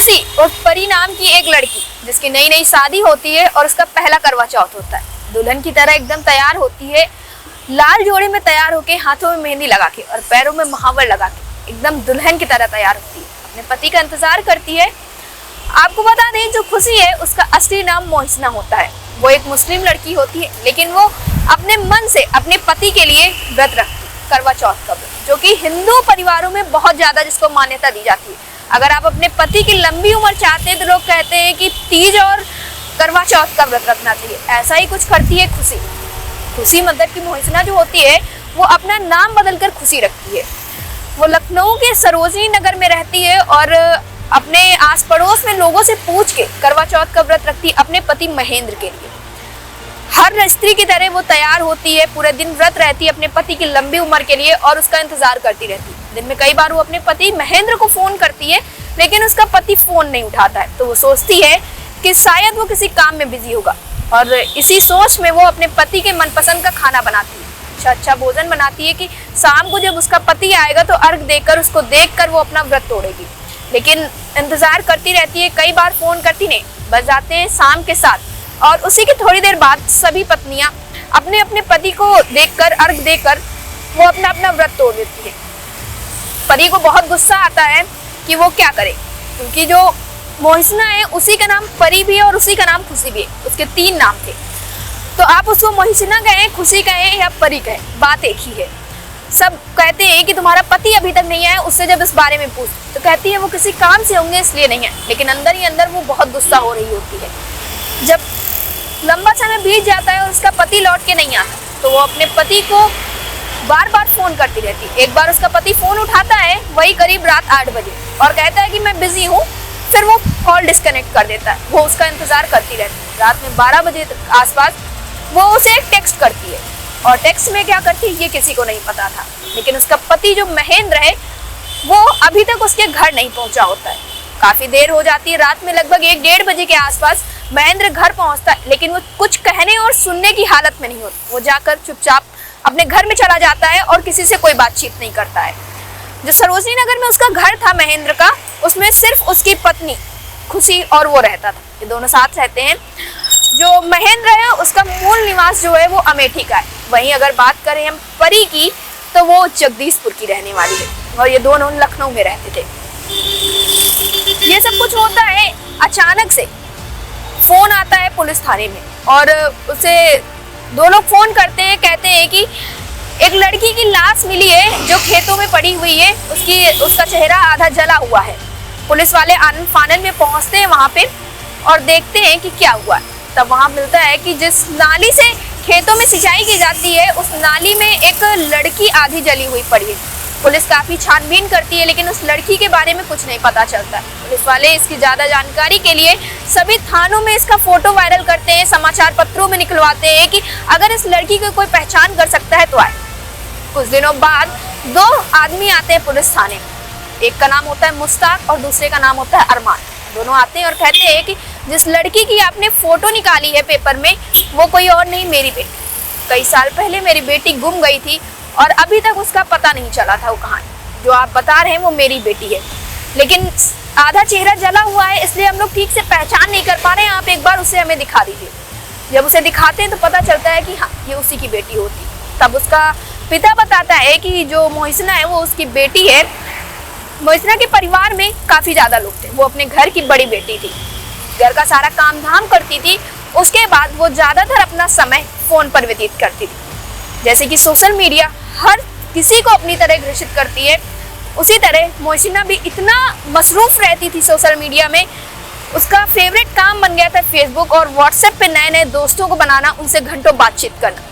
खुशी और परी नाम की एक लड़की जिसकी नई नई शादी होती है और उसका पहला करवा चौथ होता है। दुल्हन की तरह एकदम तैयार होती है, लाल जोड़े में तैयार होके, हाथों में मेहंदी लगा के और पैरों में महावर लगा के एकदम दुल्हन की तरह तैयार होती है। अपने पति का इंतजार करती है। आपको बता दें, जो खुशी है उसका असली नाम मोहसिना होता है। वो एक मुस्लिम लड़की होती है, लेकिन वो अपने मन से अपने पति के लिए व्रत रखती है, करवा चौथ का व्रत, जो कि हिंदू परिवारों में बहुत ज्यादा जिसको मान्यता दी जाती है। अगर आप अपने पति की लंबी उम्र चाहते हैं तो लोग कहते हैं कि तीज और करवा चौथ का व्रत रखना चाहिए। ऐसा ही कुछ करती है खुशी। खुशी मतलब की मोहसिना जो होती है वो अपना नाम बदलकर खुशी रखती है। वो लखनऊ के सरोजनी नगर में रहती है और अपने आस पड़ोस में लोगों से पूछ के करवा चौथ का व्रत रखती है अपने पति महेंद्र के लिए। हर स्त्री की तरह वो तैयार होती है, पूरे दिन व्रत रहती है अपने पति की लंबी उम्र के लिए और उसका इंतजार करती रहती है। दिन में कई बार वो अपने पति महेंद्र को फोन करती है, लेकिन उसका पति फोन नहीं उठाता है। तो वो सोचती है कि शायद वो किसी काम में बिजी होगा और इसी सोच में वो अपने पति के मनपसंद का खाना बनाती है। अच्छा भोजन बनाती है कि शाम को जब उसका पति आएगा तो अर्घ देकर, उसको देखकर वो अपना व्रत तोड़ेगी। लेकिन इंतजार करती रहती है, कई बार फोन करती नहीं, बस जाते हैं शाम के 7 और उसी की थोड़ी देर बाद सभी पत्नियां अपने अपने पति को देखकर, अर्घ देकर वो अपना अपना व्रत तोड़ देती है। पति को बहुत गुस्सा आता है कि वो क्या करे, क्योंकि जो मोहसिना है उसी का नाम परी भी है और उसी का नाम खुशी भी है। उसके 3 नाम थे, तो आप उसको मोहसिना कहें, खुशी कहें या परी कहें, बात एक ही है। सब कहते हैं कि तुम्हारा पति अभी तक नहीं आया, उससे जब इस बारे में पूछ तो कहती है वो किसी काम से होंगे इसलिए नहीं है, लेकिन अंदर ही अंदर वो बहुत गुस्सा हो रही होती है। जब लंबा समय बीत जाता है और उसका पति लौट के नहीं आता तो वो अपने पति को बार बार फोन करती रहती है। एक बार उसका पति फोन उठाता है, वही करीब रात 8 बजे, और कहता है कि मैं बिजी हूँ, फिर वो कॉल डिस्कनेक्ट कर देता है। वो उसका इंतजार करती रहती है। रात में 12 बजे आसपास वो उसे एक टेक्स्ट करती है और टेक्स्ट में क्या करती है ये किसी को नहीं पता था, लेकिन उसका पति जो महेंद्र है वो अभी तक उसके घर नहीं पहुंचा होता है। काफी देर हो जाती है, रात में लगभग 1-1:30 बजे के आसपास महेंद्र घर पहुंचता है, लेकिन वो कुछ कहने और सुनने की हालत में नहीं होता। वो जाकर चुपचाप अपने घर में चला जाता है और किसी से कोई बातचीत नहीं करता है। जो सरोजनी नगर में उसका घर था महेंद्र का, उसमें सिर्फ उसकी पत्नी खुशी और वो रहता था। ये दोनों साथ रहते हैं। जो महेंद्र है उसका मूल निवास जो है वो अमेठी का है। वहीं अगर बात करें हम परी की तो वो जगदीशपुर की रहने वाली है और ये दोनों लखनऊ में रहते थे। ये सब कुछ होता है, अचानक से फोन आता है पुलिस थाने में और उसे 2 लोग फोन करते हैं, कहते हैं कि एक लड़की की लाश मिली है जो खेतों में पड़ी हुई है, उसका चेहरा आधा जला हुआ है। पुलिस वाले आनन फानन में पहुंचते हैं वहां पे और देखते हैं कि क्या हुआ है। तब वहां मिलता है कि जिस नाली से खेतों में सिंचाई की जाती है उस नाली में एक लड़की आधी जली हुई पड़ी है। पुलिस काफी छानबीन करती है, लेकिन उस लड़की के बारे में कुछ नहीं पता चलता है। पुलिस वाले इसकी ज्यादा जानकारी के लिए सभी थानों में इसका फोटो वायरल करते हैं, समाचार पत्रों में निकलवाते हैं कि अगर इस लड़की को कोई पहचान कर सकता है तो आए। कुछ दिनों बाद 2 आदमी आते हैं पुलिस थाने में। एक का नाम होता है मुश्ताक और दूसरे का नाम होता है अरमान। दोनों आते हैं और कहते हैं कि जिस लड़की की आपने फोटो निकाली है पेपर में वो कोई और नहीं, मेरी बेटी। कई साल पहले मेरी बेटी गुम गई थी और अभी तक उसका पता नहीं चला था। वो कहानी जो आप बता रहे हैं वो मेरी बेटी है, लेकिन आधा चेहरा जला हुआ है इसलिए हम लोग ठीक से पहचान नहीं कर पा रहे हैं। आप एक बार उसे हमें दिखा दीजिए। जब उसे दिखाते हैं तो पता चलता है कि हाँ ये उसी की बेटी होती। तब उसका पिता बताता है कि जो मोहसिना है वो उसकी बेटी है। मोहसिना के परिवार में काफी ज्यादा लोग थे। वो अपने घर की बड़ी बेटी थी, घर का सारा काम धाम करती थी। उसके बाद वो ज्यादातर अपना समय फोन पर व्यतीत करती थी। जैसे कि सोशल मीडिया हर किसी को अपनी तरह घृषित करती है, उसी तरह मोहसिना भी इतना मसरूफ रहती थी सोशल मीडिया में। उसका फेवरेट काम बन गया था फेसबुक और व्हाट्सएप पे नए नए दोस्तों को बनाना, उनसे घंटों बातचीत करना।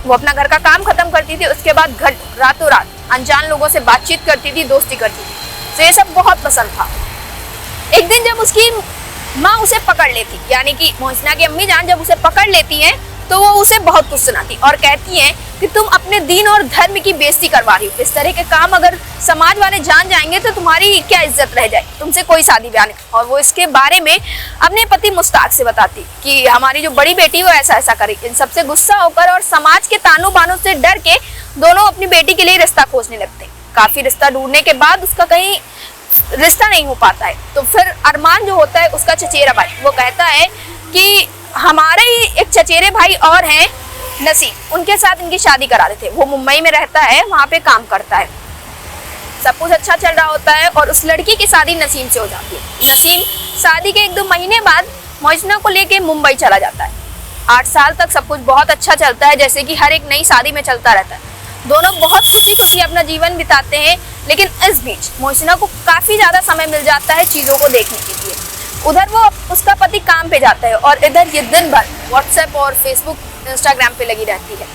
वो अपना घर का काम खत्म करती थी, उसके बाद रातों रात अनजान लोगों से बातचीत करती थी, दोस्ती करती थी। तो ये सब बहुत पसंद था। एक दिन जब उसकी माँ उसे पकड़ लेती, यानी कि मोहसिना की अम्मी जान जब उसे पकड़ लेती हैं तो वो उसे बहुत कुछ सुनाती और कहती हैं कि तुम अपने दीन और धर्म की बेइज्जती करवा रही हो। इस तरह के काम अगर समाज वाले जान जाएंगे तो तुम्हारी क्या इज्जत रह जाए, तुमसे कोई शादी ब्याह नहीं। और वो इसके बारे में अपने पति मुश्ताक से बताती कि हमारी जो बड़ी बेटी वो ऐसा ऐसा करे। इन सबसे गुस्सा होकर और समाज के तानों बानों से डर के दोनों अपनी बेटी के लिए रिश्ता खोजने लगते हैं। काफी रिश्ता ढूंढने के बाद उसका कहीं रिश्ता नहीं हो पाता है। तो फिर अरमान जो होता है उसका चचेरा भाई, वो कहता है कि हमारे ही एक चचेरे भाई और हैं नसीम, उनके साथ इनकी शादी करा देते। वो मुंबई में रहता है, वहाँ पे काम करता है, सब कुछ अच्छा चल रहा होता है और उस लड़की की शादी नसीम से हो जाती है। नसीम शादी के 1-2 महीने बाद मोहसिना को लेके मुंबई चला जाता है। 8 साल तक सब कुछ बहुत अच्छा चलता है, जैसे कि हर एक नई शादी में चलता रहता है। दोनों बहुत खुशी खुशी अपना जीवन बिताते हैं। लेकिन इस बीच मोहसिना को काफ़ी ज़्यादा समय मिल जाता है चीज़ों को देखने के लिए। उधर वो उसका पति काम पे जाता है और इधर ये दिन भर व्हाट्सएप और फेसबुक इंस्टाग्राम पे लगी रहती है।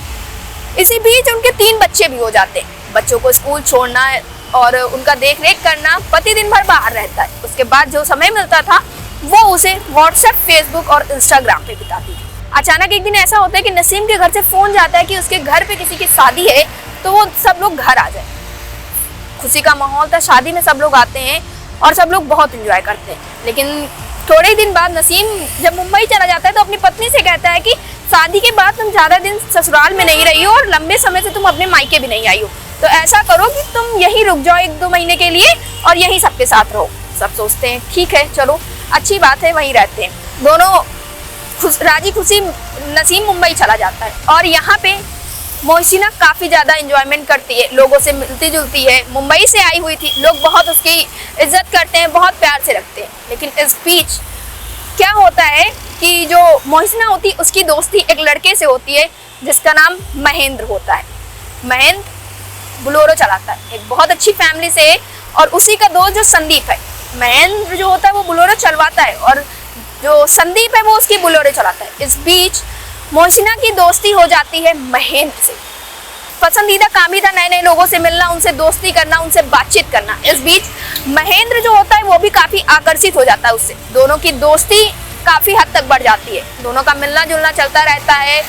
इसी बीच उनके 3 बच्चे भी हो जाते हैं। बच्चों को स्कूल छोड़ना और उनका देख रेख करना, पति दिन भर बाहर रहता है। उसके बाद जो समय मिलता था वो उसे व्हाट्सएप, फेसबुक और इंस्टाग्राम पे बिताती थी। अचानक एक दिन ऐसा होता है कि नसीम के घर से फोन जाता है कि उसके घर पे किसी की शादी है, तो वो सब लोग घर आ जाए। खुशी का माहौल था, शादी में सब लोग आते हैं और सब लोग बहुत एंजॉय करते हैं। लेकिन थोड़े ही दिन बाद नसीम जब मुंबई चला जाता है तो अपनी पत्नी से कहता है कि शादी के बाद तुम ज़्यादा दिन ससुराल में नहीं रही हो और लंबे समय से तुम अपने मायके भी नहीं आई हो, तो ऐसा करो कि तुम यहीं रुक जाओ 1-2 महीने के लिए और यहीं सबके साथ रहो। सब सोचते हैं ठीक है, चलो अच्छी बात है, वहीं रहते हैं। दोनों राजी खुशी नसीम मुंबई चला जाता है और यहाँ पे मोहसिना काफ़ी ज़्यादा इंजॉयमेंट करती है, लोगों से मिलती जुलती है। मुंबई से आई हुई थी, लोग बहुत उसकी इज्जत करते हैं, बहुत प्यार से रखते हैं। लेकिन इस बीच क्या होता है कि जो मोहसिना होती है उसकी दोस्ती एक लड़के से होती है जिसका नाम महेंद्र होता है। महेंद्र बुलोरो चलाता है, एक बहुत अच्छी फैमिली से है और उसी का दोस्त जो संदीप है। महेंद्र जो होता है वो बुलोरो चलवाता है और जो संदीप है वो उसकी बुलोरो चलाता है। इस बीच मोहसिना की दोस्ती हो जाती है महेंद्र से। पसंदीदा काम ही था नए नए लोगों से मिलना, उनसे दोस्ती करना, उनसे बातचीत करना। इस बीच महेंद्र जो होता है वो भी काफ़ी आकर्षित हो जाता है उससे। दोनों की दोस्ती काफ़ी हद तक बढ़ जाती है, दोनों का मिलना जुलना चलता रहता है,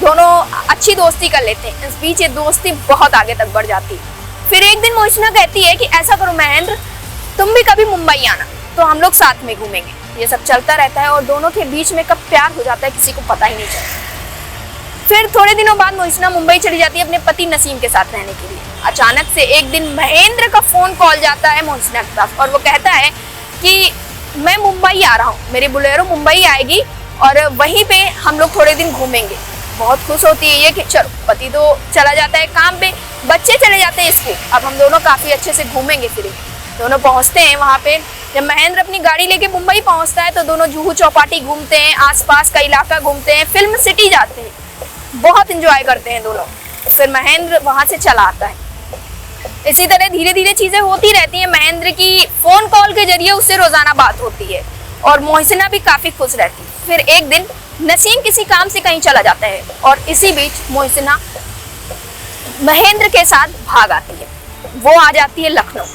दोनों अच्छी दोस्ती कर लेते हैं। इस बीच ये दोस्ती बहुत आगे तक बढ़ जाती है। फिर एक दिन मोहसिना कहती है कि ऐसा करो महेंद्र, तुम भी कभी मुंबई आना तो हम लोग साथ में घूमेंगे। ये सब चलता रहता है और दोनों के बीच में कब प्यार हो जाता है किसी को पता ही नहीं चलता। फिर थोड़े दिनों बाद मोहसिना मुंबई चली जाती है अपने पति नसीम के साथ रहने के लिए। अचानक से एक दिन महेंद्र का फोन कॉल जाता है मोहसिना के पास और वो कहता है कि मैं मुंबई आ रहा हूँ, मेरी बुलेरो मुंबई आएगी और वहीं पे हम लोग थोड़े दिन घूमेंगे। बहुत खुश होती है ये कि चलो, पति तो चला जाता है काम पे, बच्चे चले जाते हैं स्कूल, अब हम दोनों काफ़ी अच्छे से घूमेंगे फिरेंगे। दोनों पहुँचते हैं वहाँ पे। जब महेंद्र अपनी गाड़ी लेके मुंबई पहुँचता है तो दोनों जुहू चौपाटी घूमते हैं, आसपास का इलाका घूमते हैं, फिल्म सिटी जाते हैं, बहुत इंजॉय करते हैं दोनों। फिर महेंद्र वहाँ से चला आता है। इसी तरह धीरे धीरे चीज़ें होती रहती हैं। महेंद्र की फ़ोन कॉल के जरिए उससे रोज़ाना बात होती है और मोहसिना भी काफ़ी खुश रहती है। फिर एक दिन नसीम किसी काम से कहीं चला जाता है और इसी बीच मोहसिना महेंद्र के साथ भाग आती है। वो आ जाती है लखनऊ।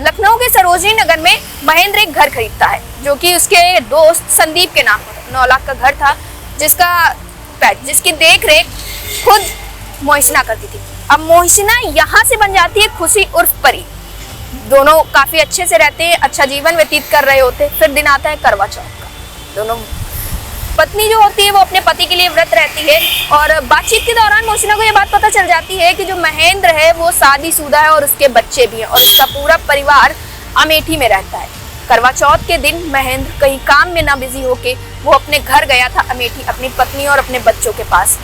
लखनऊ के सरोजनी नगर में महेंद्र एक घर खरीदता है जो कि उसके दोस्त संदीप के नाम पर 9 लाख का घर था, जिसकी देख रेख खुद मोहसिना करती थी। अब मोहसिना यहाँ से बन जाती है खुशी उर्फ परी। दोनों काफ़ी अच्छे से रहते हैं, अच्छा जीवन व्यतीत कर रहे होते। फिर दिन आता है करवा चौथ का। दोनों पत्नी जो होती है वो अपने पति के लिए व्रत रहती है और बातचीत के दौरान मोहसिना को ये बात पता चल जाती है कि जो महेंद्र है वो शादीशुदा है और उसके बच्चे भी हैं और उसका पूरा परिवार अमेठी में रहता है। करवा चौथ के दिन महेंद्र कहीं काम में ना बिजी होके वो अपने घर गया था अमेठी, अपनी पत्नी और अपने बच्चों के पास,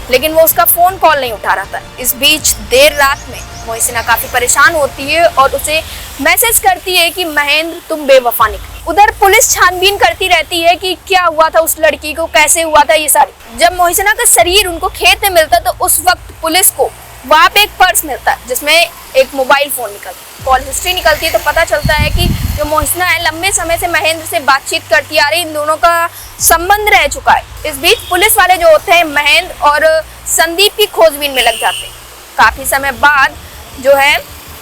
लेकिन वो उसका फ़ोन कॉल नहीं उठा रहा था। इस बीच देर रात में मोहसिना काफ़ी परेशान होती है और उसे मैसेज करती है कि महेंद्र तुम बेवफा निकले। उधर पुलिस छानबीन करती रहती है कि क्या हुआ था उस लड़की को, कैसे हुआ था ये सारी। जब मोहसिना का शरीर उनको खेत में मिलता तो उस वक्त पुलिस को वहाँ पे एक पर्स मिलता है जिसमें एक मोबाइल फ़ोन निकलता है, कॉल हिस्ट्री निकलती है। तो पता चलता है कि जो मोहसिना है लंबे समय से महेंद्र से बातचीत करती आ रही, इन दोनों का संबंध रह चुका है। इस बीच पुलिस वाले जो होते हैं महेंद्र और संदीप की खोजबीन में लग जाते हैं। काफ़ी समय बाद जो है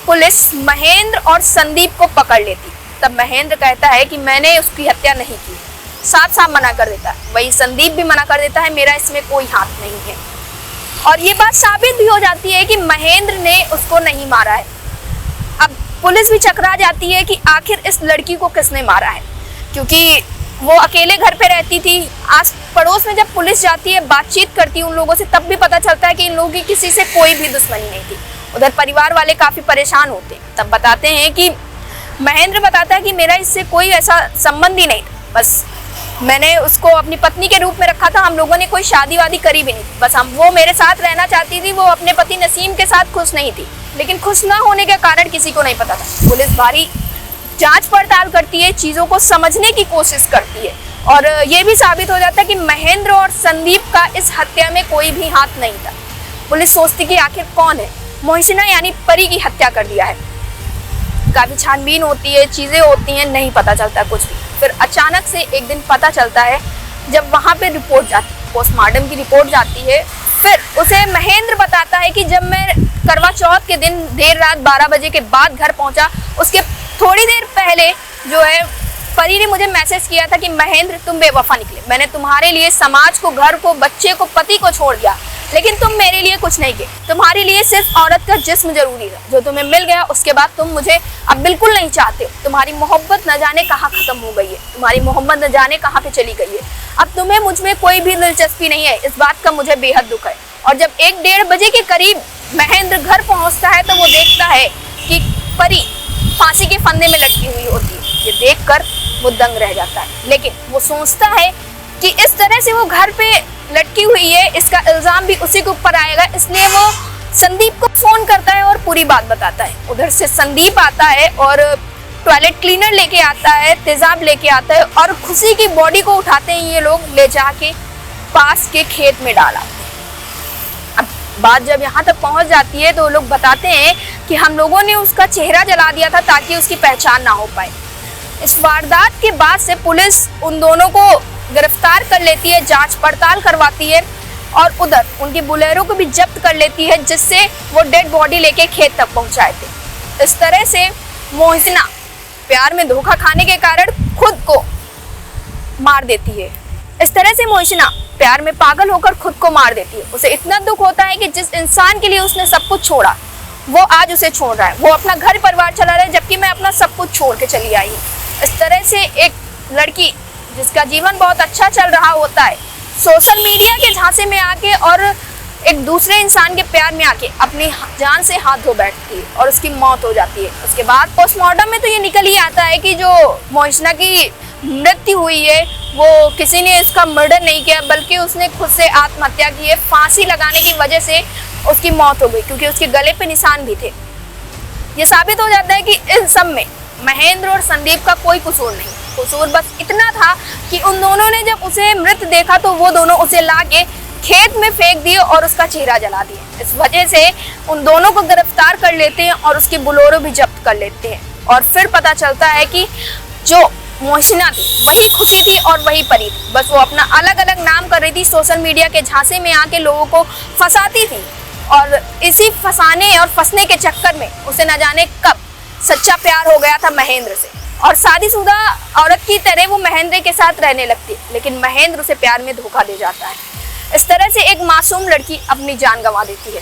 पुलिस महेंद्र और संदीप को पकड़ लेती। तब महेंद्र कहता है कि मैंने उसकी हत्या नहीं की, साफ साफ मना कर देता है। वही संदीप भी मना कर देता है, मेरा इसमें कोई हाथ नहीं है। और ये बात साबित भी हो जाती है कि महेंद्र ने उसको नहीं मारा है। अब पुलिस भी चकरा जाती है कि आखिर इस लड़की को किसने मारा है, क्योंकि वो अकेले घर पे रहती थी। आस पड़ोस में जब पुलिस जाती है, बातचीत करती है उन लोगों से, तब भी पता चलता है कि इन लोगों की किसी से कोई भी दुश्मनी नहीं थी। उधर परिवार वाले काफ़ी परेशान होते हैं। तब बताते हैं कि महेंद्र बताता है कि मेरा इससे कोई ऐसा संबंध ही नहीं था, बस मैंने उसको अपनी पत्नी के रूप में रखा था, हम लोगों ने कोई शादी वादी करी भी नहीं, बस वो मेरे साथ रहना चाहती थी, वो अपने पति नसीम के साथ खुश नहीं थी। लेकिन खुश ना होने के कारण किसी को नहीं पता था। पुलिस भारी जांच पड़ताल करती है, चीज़ों को समझने की कोशिश करती है और ये भी साबित हो जाता है कि महेंद्र और संदीप का इस हत्या में कोई भी हाथ नहीं था। पुलिस सोचती कि आखिर कौन है, मोहसिना यानी परी की हत्या कर दिया है। काफ़ी छानबीन होती है, चीज़ें होती हैं, नहीं पता चलता कुछ भी। फिर अचानक से एक दिन पता चलता है जब वहाँ पे रिपोर्ट जाती है, पोस्टमार्टम की रिपोर्ट जाती है। फिर उसे महेंद्र बताता है कि जब मैं करवा चौथ के दिन देर रात 12 बजे के बाद घर पहुँचा, उसके थोड़ी देर पहले जो है परी ने मुझे मैसेज किया था कि महेंद्र तुम बेवफा निकले, मैंने तुम्हारे लिए समाज को, घर को, बच्चे को, पति को छोड़ दिया, लेकिन तुम मेरे लिए कुछ नहीं किए। तुम्हारे लिए सिर्फ औरत का जिस्म जरूरी था, जो तुम्हें मिल गया उसके बाद तुम मुझे अब बिल्कुल नहीं चाहते हो। तुम्हारी मोहब्बत न जाने कहाँ खत्म हो गई है, तुम्हारी मोहब्बत न जाने कहाँ पे चली गई है। अब तुम्हें मुझ में कोई भी दिलचस्पी नहीं है, इस बात का मुझे बेहद दुख है। और जब 1-1:30 बजे के करीब महेंद्र घर पहुँचता है तो वो देखता है कि परी फांसी के फंदे में लटकी हुई होती है। ये देखकर वो दंग रह जाता है, लेकिन वो सोचता है कि इस तरह से वो घर पे लटकी हुई है, इसका इल्जाम भी उसी के ऊपर आएगा, इसलिए वो संदीप को फोन करता है और पूरी बात बताता है। उधर से संदीप आता है और टॉयलेट क्लीनर लेके आता है, तेजाब लेके आता है और खुशी की बॉडी को उठाते हैं ये लोग, ले जाके पास के खेत में डाला। अब बात जब यहाँ तक पहुँच जाती है तो लोग बताते हैं कि हम लोगों ने उसका चेहरा जला दिया था ताकि उसकी पहचान ना हो पाए। इस वारदात के बाद से पुलिस उन दोनों को गिरफ्तार कर लेती है, जांच पड़ताल करवाती है और उधर उनकी बुलेरो को भी जब्त कर लेती है, जिससे वो डेड बॉडी लेके खेत तक पहुंचाए थे। इस तरह से मोहसिना प्यार में धोखा खाने के कारण खुद को मार देती है। इस तरह से मोहसिना प्यार में पागल होकर खुद को मार देती है। उसे इतना दुख होता है कि जिस इंसान के लिए उसने सब कुछ छोड़ा वो आज उसे छोड़ रहा है, वो अपना घर परिवार चला रहा है, जबकि मैं अपना सब कुछ छोड़ के चली आई हूँ। इस तरह से एक लड़की जिसका जीवन बहुत अच्छा चल रहा होता है, सोशल मीडिया के झांसे में आके और एक दूसरे इंसान के प्यार में आके अपनी जान से हाथ धो बैठती है और उसकी मौत हो जाती है। उसके बाद पोस्टमार्टम में तो ये निकल ही आता है कि जो मोहसिना की मृत्यु हुई है वो किसी ने इसका मर्डर नहीं किया, बल्कि उसने खुद से आत्महत्या की है। फांसी लगाने की वजह से उसकी मौत हो गई, क्योंकि उसके गले पे निशान भी थे। ये साबित हो जाता है कि इन सब में महेंद्र और संदीप का कोई कसूर नहीं। कसूर बस इतना था कि उन दोनों ने जब उसे मृत देखा तो वो दोनों उसे लाके खेत में फेंक दिए और उसका चेहरा जला दिया। इस वजह से उन दोनों को गिरफ्तार कर लेते हैं और उसकी बुलेरो भी जब्त कर लेते हैं। और फिर पता चलता है कि जो मोहसिना थी वही खुशी थी और वही परी थी, बस वो अपना अलग अलग नाम कर रही थी, सोशल मीडिया के झांसे में आके लोगों को फंसाती थी। और इसी फंसाने और फंसने के चक्कर में उसे न जाने कब सच्चा प्यार हो गया था महेंद्र से, और शादीशुदा औरत की तरह वो महेंद्र के साथ रहने लगती है, लेकिन महेंद्र उसे प्यार में धोखा दे जाता है। इस तरह से एक मासूम लड़की अपनी जान गंवा देती है।